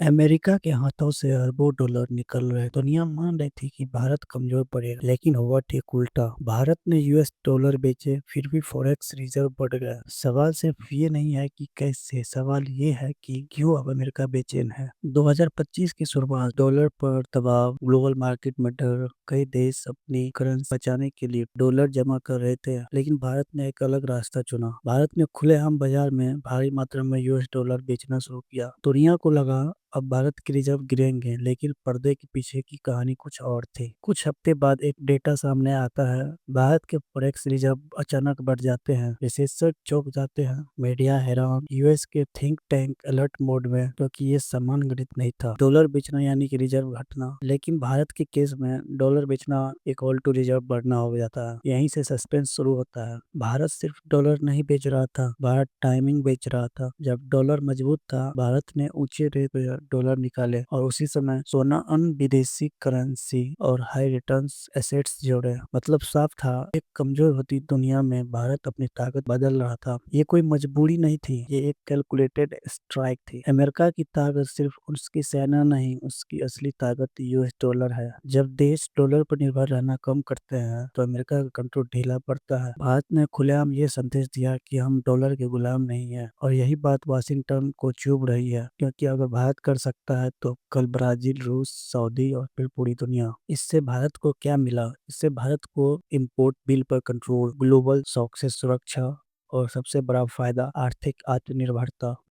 America के हाथों से अरबों डॉलर निकल रहे। दुनिया मान रही थी कि भारत कमजोर पड़ेगा, लेकिन हुआ ठीक उल्टा। भारत ने यूएस डॉलर बेचे, फिर भी फॉरेक्स रिजर्व बढ़ गया। सवाल सिर्फ ये नहीं है कि कैसे, सवाल ये है कि क्यों अब अमेरिका बेचैन है। 2025 की शुरुआत, डॉलर पर दबाव, ग्लोबल मार्केट में डर, कई देश अपनी करेंसी बचाने के लिए डॉलर जमा कर रहे थे, लेकिन भारत ने एक अलग रास्ता चुना। भारत ने खुलेआम बाजार में भारी मात्रा में यूएस डॉलर बेचना शुरू किया। दुनिया को लगा अब भारत के रिजर्व गिरेंगे, लेकिन पर्दे के पीछे की कहानी कुछ और थी। कुछ हफ्ते बाद एक डेटा सामने आता है, भारत के फॉरेक्स रिजर्व अचानक बढ़ जाते हैं। विशेषज्ञ चौंक जाते हैं, मीडिया हैरान, यूएस के थिंक टैंक अलर्ट मोड में, क्योंकि ये सामान्य गणित नहीं था। डॉलर बेचना यानी कि रिजर्व घटना, लेकिन भारत के केस में डॉलर बेचना इक्वल टू रिजर्व बढ़ना हो जाता है। यहीं से सस्पेंस शुरू होता है। भारत सिर्फ डॉलर नहीं बेच रहा था, भारत टाइमिंग बेच रहा था। जब डॉलर मजबूत था, भारत ने ऊंचे रेट पे डॉलर निकाले, और उसी समय सोना, अन्य विदेशी करेंसी और हाई रिटर्न्स एसेट्स जोड़े। मतलब साफ था, एक कमजोर होती दुनिया में भारत अपनी ताकत बदल रहा था। ये कोई मजबूरी नहीं थी, ये एक कैलकुलेटेड स्ट्राइक थी। अमेरिका की ताकत सिर्फ उसकी सेना नहीं, उसकी असली ताकत यूएस डॉलर है। जब देश डॉलर पर निर्भर रहना कम करते हैं, तो अमेरिका का कंट्रोल ढीला पड़ता है। भारत ने खुलेआम ये संदेश दिया कि हम डॉलर के गुलाम नहीं है, और यही बात वाशिंगटन को चुभ रही है, क्योंकि अगर भारत कर सकता है तो कल ब्राजील, रूस, सऊदी और फिर पूरी दुनिया। इससे भारत को क्या मिला? इससे भारत को इंपोर्ट बिल पर कंट्रोल, ग्लोबल शॉक से सुरक्षा, और सबसे बड़ा फायदा आर्थिक आत्मनिर्भरता।